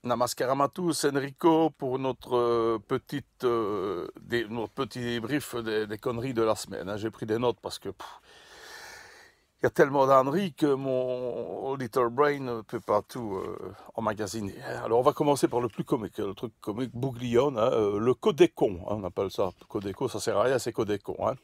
Namaskaram à tous, Enrico, pour notre notre petit débrief des conneries de la semaine. Hein. J'ai pris des notes parce que il y a tellement d'âneries que mon little brain ne peut pas tout emmagasiner. Alors on va commencer par le plus comique, le truc comique bouglione, hein, le codécon, hein, on appelle ça codéco, ça sert à rien, c'est codécon. Hein.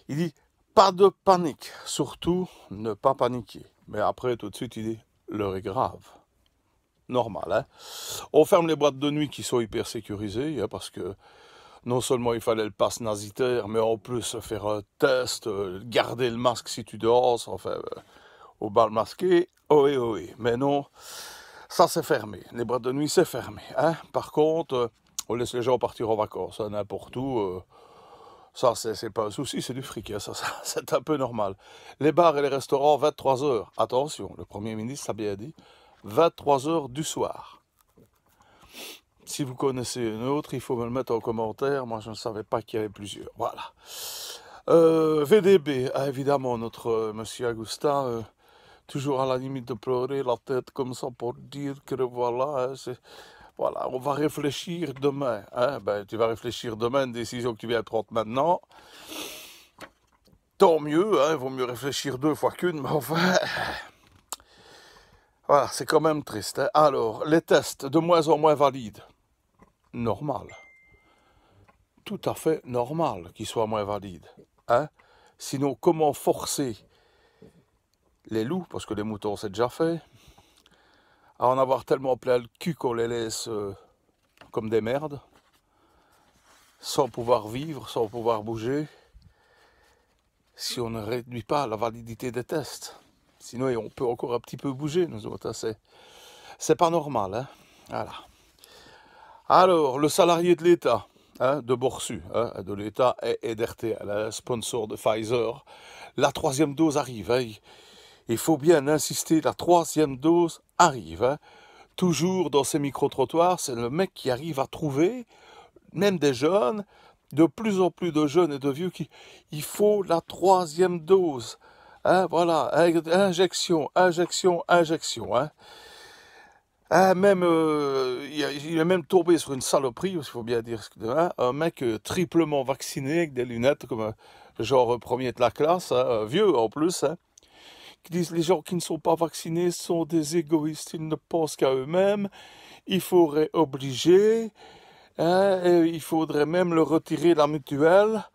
Il dit pas de panique, surtout ne pas paniquer. Mais après tout de suite il dit l'heure est grave. Normal, hein. On ferme les boîtes de nuit qui sont hyper sécurisées, hein, parce que non seulement il fallait le pass nasitaire, mais en plus faire un test, garder le masque si tu danses, enfin, au bal masqué, oui, oui. Mais non, ça c'est fermé. Les boîtes de nuit c'est fermé. Hein. Par contre, on laisse les gens partir en vacances, hein, n'importe où. Ça, c'est pas un souci, c'est du fric, hein, ça c'est un peu normal. Les bars et les restaurants, 23 heures. Attention, le Premier ministre a bien dit, 23 heures du soir. Si vous connaissez une autre, il faut me le mettre en commentaire. Moi, je ne savais pas qu'il y avait plusieurs. Voilà. VDB, ah, évidemment, notre monsieur Augusta, toujours à la limite de pleurer, la tête comme ça pour dire que voilà, hein, voilà, on va réfléchir demain. Hein. Ben, tu vas réfléchir demain, une décision que tu viens de prendre maintenant. Tant mieux, hein, il vaut mieux réfléchir 2 fois qu'une, mais enfin... Voilà, c'est quand même triste. Hein. Alors, les tests, de moins en moins valides. Normal. Tout à fait normal qu'ils soient moins valides. Hein. Sinon, comment forcer les loups, parce que les moutons c'est déjà fait, à en avoir tellement plein le cul qu'on les laisse comme des merdes, sans pouvoir vivre, sans pouvoir bouger, si on ne réduit pas la validité des tests. Sinon, on peut encore un petit peu bouger, nous autres. Hein. C'est pas normal. Hein. Voilà. Alors, le salarié de l'État, hein, de Borsu, hein, de l'État et d'RTL, hein, sponsor de Pfizer, la 3e dose arrive. Hein. Il faut bien insister, la 3e dose arrive. Hein. Toujours dans ces micro-trottoirs, c'est le mec qui arrive à trouver, même des jeunes, de plus en plus de jeunes et de vieux, il faut la 3e dose. Hein, voilà, injection, injection, injection. Hein. Ah, même, il est même tombé sur une saloperie, il faut bien dire, hein, un mec triplement vacciné avec des lunettes, comme genre premier de la classe, hein, vieux en plus, hein, qui disent les gens qui ne sont pas vaccinés sont des égoïstes, ils ne pensent qu'à eux-mêmes, il faudrait obliger, hein, et il faudrait même le retirer de la mutuelle,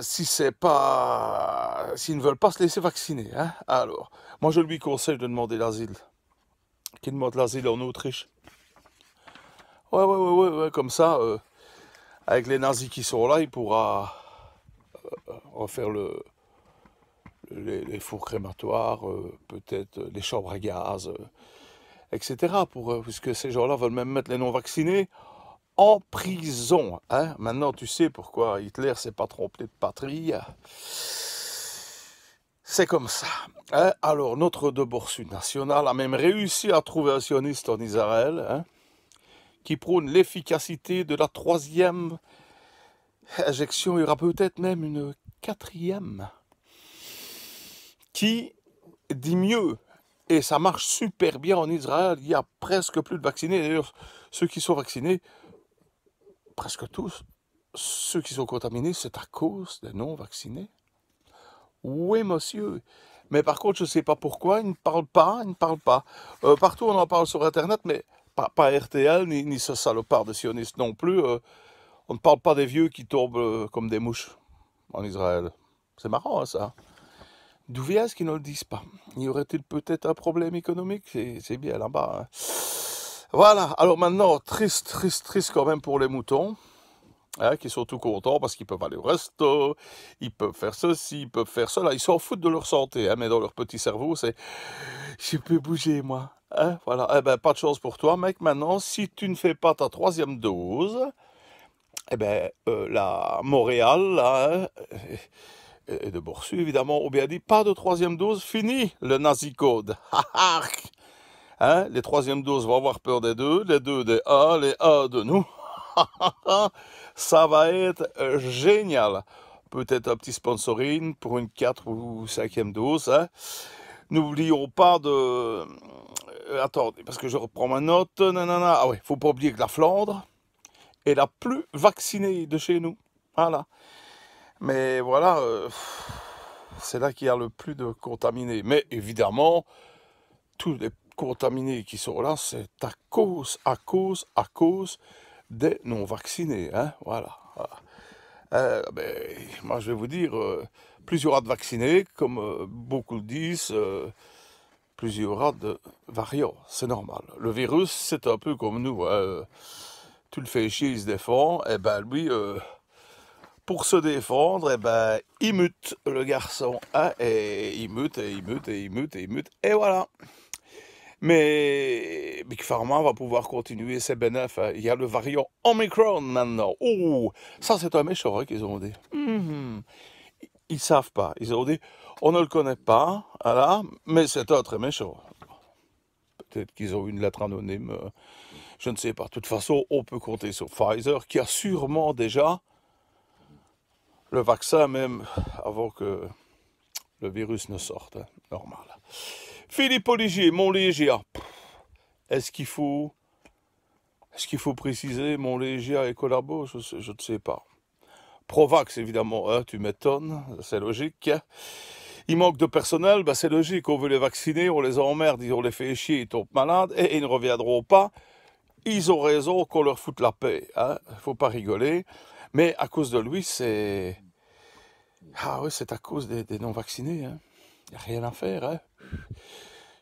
si c'est pas, s'ils ne veulent pas se laisser vacciner. Hein. Alors, moi je lui conseille de demander l'asile. Qu'il demande l'asile en Autriche. Ouais, comme ça, avec les nazis qui sont là, il pourra refaire les fours crématoires, peut-être les chambres à gaz, etc. Puisque ces gens-là veulent même mettre les non-vaccinés en prison. Hein. Maintenant, tu sais pourquoi Hitler s'est pas trompé de patrie. C'est comme ça. Hein. Alors, notre de Borsu national a même réussi à trouver un sioniste en Israël, hein, qui prône l'efficacité de la 3e injection. Il y aura peut-être même une 4e qui dit mieux. Et ça marche super bien en Israël. Il y a presque plus de vaccinés. D'ailleurs, ceux qui sont vaccinés, presque tous, ceux qui sont contaminés, c'est à cause des non-vaccinés. Oui, monsieur. Mais par contre, je ne sais pas pourquoi, ils ne parlent pas, partout, on en parle sur Internet, mais pas RTL, ni ce salopard de sioniste non plus. On ne parle pas des vieux qui tombent comme des mouches en Israël. C'est marrant, hein, ça. D'où vient-ce qu'ils ne le disent pas? Y aurait-il peut-être un problème économique? C'est bien là-bas. Hein. Voilà. Alors maintenant, triste quand même pour les moutons. Hein, qui sont tout contents parce qu'ils peuvent aller au resto, ils peuvent faire ceci, ils peuvent faire cela. Ils s'en foutent de leur santé, hein, mais dans leur petit cerveau, c'est « je peux bouger, moi hein, ». Voilà. Eh ben, pas de chance pour toi, mec. Maintenant, si tu ne fais pas ta 3e dose, eh ben, la Montréal, là, hein, et de Borsu, évidemment, on bien dit pas de 3e dose, fini le nazi code. Hein, les 3e doses vont avoir peur des 2, les 2 des A, les A de nous. Ça va être génial. Peut-être un petit sponsoring pour une 4 ou 5e dose. Hein. N'oublions pas attendez, parce que je reprends ma note. Nanana. Ah ouais, faut pas oublier que la Flandre est la plus vaccinée de chez nous. Voilà. Mais voilà, c'est là qu'il y a le plus de contaminés. Mais évidemment, tous les contaminés qui sont là, c'est à cause des non-vaccinés. Hein, voilà. Ben, moi, je vais vous dire, plus il y aura de vaccinés, comme beaucoup le disent, plus il y aura de variants. C'est normal. Le virus, c'est un peu comme nous. Hein. Tu le fais chier, il se défend. Et ben lui, pour se défendre, eh ben, il mute, le garçon. Hein, et il mute, et il mute, et il mute, et il mute. Et voilà. Mais Big Pharma va pouvoir continuer ses bénéfices. Hein. Il y a le variant Omicron maintenant. Oh, ça c'est un méchant hein, qu'ils ont dit. Ils savent pas. Ils ont dit, on ne le connaît pas, voilà, mais c'est un très méchant. Peut-être qu'ils ont une lettre anonyme. Je ne sais pas. De toute façon, on peut compter sur Pfizer, qui a sûrement déjà le vaccin, même avant que le virus ne sorte. Hein, normal. Philippe Oligier, Montlégia. Est-ce qu'il faut préciser Montlégia et Collabo? Je ne sais pas. Provax, évidemment, hein, tu m'étonnes, c'est logique. Il manque de personnel, ben c'est logique, on veut les vacciner, on les emmerde, on les fait chier, ils tombent malades, et ils ne reviendront pas. Ils ont raison qu'on leur foute la paix, hein, faut pas rigoler. Mais à cause de lui, c'est... Ah oui, c'est à cause des non-vaccinés, hein. Il n'y a rien à faire, hein.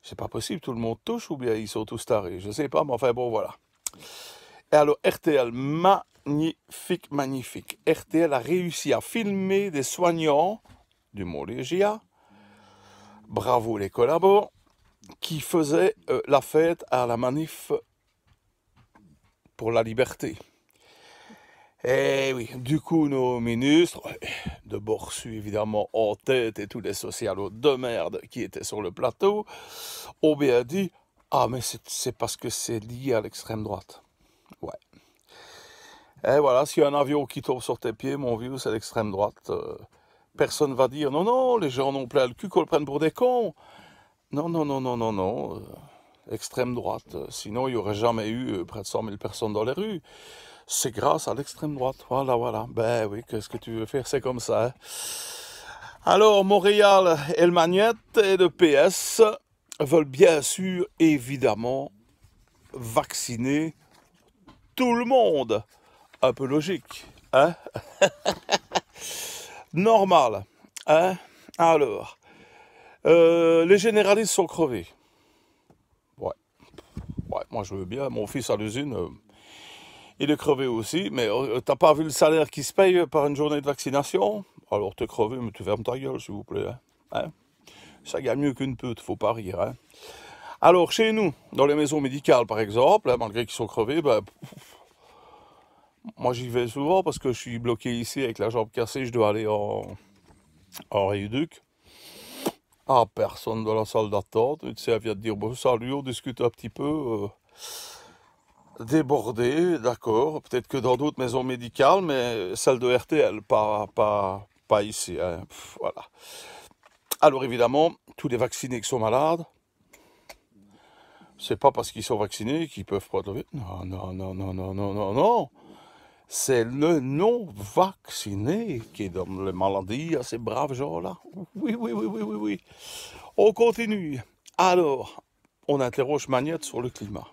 C'est pas possible, tout le monde touche ou bien ils sont tous tarés, je sais pas, mais enfin bon, voilà. Et alors, RTL, magnifique, magnifique. RTL a réussi à filmer des soignants du Montlégia, bravo les collabos, qui faisaient la fête à la manif pour la liberté. Et oui, du coup, nos ministres, de Borsu évidemment en tête et tous les socialos de merde qui étaient sur le plateau, ont bien dit « Ah, mais c'est parce que c'est lié à l'extrême droite. » Ouais. Et voilà, s'il y a un avion qui tombe sur tes pieds, mon vieux, c'est l'extrême droite. Personne va dire « Non, non, les gens n'ont plein le cul qu'on le prenne pour des cons. » Non, non, non, non, non, non. Extrême droite. Sinon, il n'y aurait jamais eu près de 100 000 personnes dans les rues. C'est grâce à l'extrême droite. Voilà, voilà. Ben oui, qu'est-ce que tu veux faire? C'est comme ça. Hein. Alors, Montréal et le Magnette et le PS veulent bien sûr, évidemment, vacciner tout le monde. Un peu logique, hein? Normal, hein? Alors, les généralistes sont crevés. Ouais, moi je veux bien. Mon fils à l'usine... il est crevé aussi, mais t'as pas vu le salaire qui se paye par une journée de vaccination? Alors t'es crevé, mais tu fermes ta gueule, s'il vous plaît. Hein? Ça gagne mieux qu'une pute, faut pas rire. Hein? Alors chez nous, dans les maisons médicales par exemple, hein, malgré qu'ils sont crevés, ben, moi j'y vais souvent parce que je suis bloqué ici avec la jambe cassée, je dois aller en rééduc. Ah, personne dans la salle d'attente, tu sais, elle vient de dire, bon, salut, on discute un petit peu... Débordé, d'accord, peut-être que dans d'autres maisons médicales, mais celle de RTL, pas ici. Hein. Voilà. Alors évidemment, tous les vaccinés qui sont malades, c'est pas parce qu'ils sont vaccinés qu'ils peuvent pas le... Non, non, non, non, non, non, non, non. C'est le non-vacciné qui donne les maladies à ces braves gens-là. Oui, oui, oui, oui, oui, oui. On continue. Alors, on interroge Magnette sur le climat.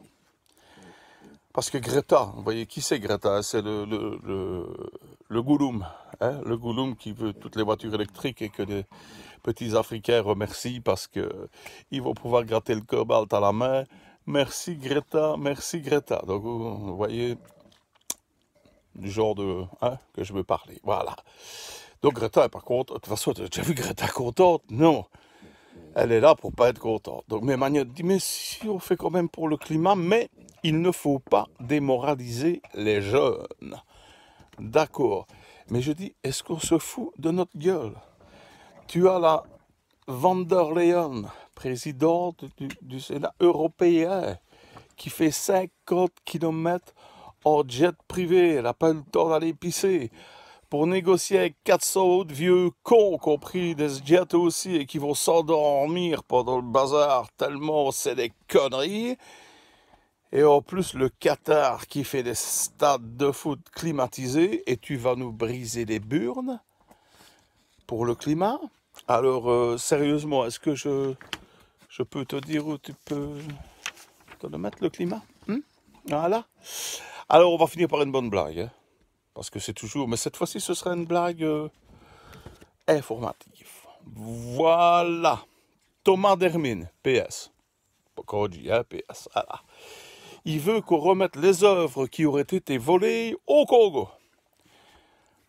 Parce que Greta, vous voyez qui c'est Greta? C'est le Gouloum, hein, le Gouloum qui veut toutes les voitures électriques et que les petits Africains remercient parce qu'ils vont pouvoir gratter le cobalt à la main. Merci Greta, merci Greta. Donc vous voyez du genre de que je veux parler. Voilà. Donc Greta est pas contente. De toute façon, tu as déjà vu Greta contente? Non. Elle est là pour pas être contente. Donc mes Magnette dit, mais si on fait quand même pour le climat, mais il ne faut pas démoraliser les jeunes. D'accord. Mais je dis, est-ce qu'on se fout de notre gueule? Tu as la van der Leyen, présidente du Sénat européen, qui fait 50 km en jet privé. Elle n'a pas eu le temps d'aller pisser. pour négocier avec 400 autres vieux cons qui ont pris des jets aussi et qui vont s'endormir pendant le bazar tellement c'est des conneries. Et en plus, le Qatar qui fait des stades de foot climatisés et tu vas nous briser les burnes pour le climat. Alors, sérieusement, est-ce que je peux te dire où tu peux te le mettre, le climat? Voilà. Alors, on va finir par une bonne blague. Hein, parce que c'est toujours... Mais cette fois-ci, ce sera une blague informative. Voilà. Thomas Dermine, PS. Pourquoi on dit, hein, PS. Voilà. Il veut qu'on remette les œuvres qui auraient été volées au Congo.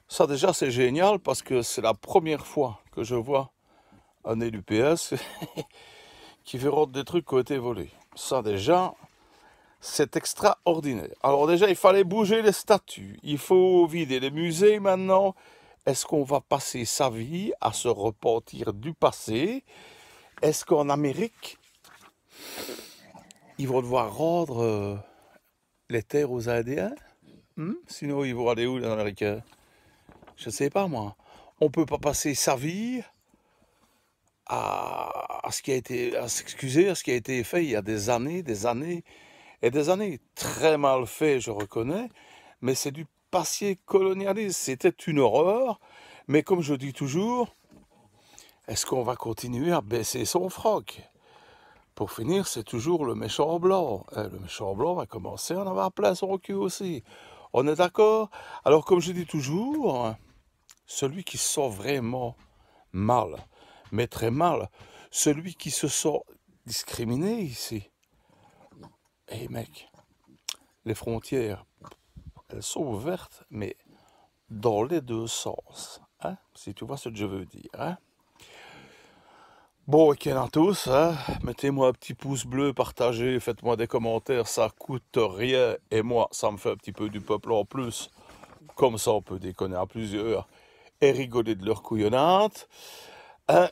Ça déjà c'est génial parce que c'est la première fois que je vois un élu PS qui veut rendre des trucs qui ont été volés. Ça déjà c'est extraordinaire. Alors déjà il fallait bouger les statues, il faut vider les musées maintenant. Est-ce qu'on va passer sa vie à se repentir du passé? Est-ce qu'en Amérique ils vont devoir rendre les terres aux Indiens? Sinon, ils vont aller où, les Américains? Je ne sais pas, moi. On ne peut pas passer sa vie à ce qui a été, à s'excuser, à ce qui a été fait il y a des années et des années. Très mal fait, je reconnais, mais c'est du passé colonialiste. C'était une horreur, mais comme je dis toujours, est-ce qu'on va continuer à baisser son froc? Pour finir, c'est toujours le méchant blanc. Le méchant blanc va commencer à en avoir plein son cul aussi. On est d'accord? Alors, comme je dis toujours, celui qui se sent vraiment mal, mais très mal, celui qui se sent discriminé ici. Eh mec, les frontières, elles sont ouvertes, mais dans les deux sens. Hein? Si tu vois ce que je veux dire. Hein? Bon, week-end à tous, hein? Mettez-moi un petit pouce bleu, partagez, faites-moi des commentaires, ça coûte rien, et moi, ça me fait un petit peu du peuple en plus. Comme ça, on peut déconner à plusieurs et rigoler de leur couillonnade.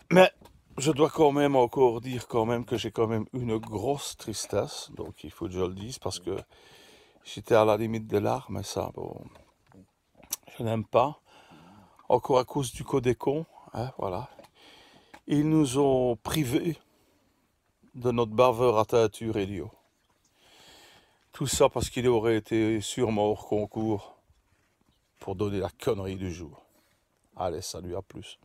Mais je dois quand même encore dire quand même que j'ai quand même une grosse tristesse, donc il faut que je le dise, parce que j'étais à la limite des larmes, et ça, bon, je n'aime pas. Encore à cause du code des cons, hein, voilà. Ils nous ont privés de notre baveur à teinture Elio. Tout ça parce qu'il aurait été sûrement hors concours pour donner la connerie du jour. Allez, salut, à plus.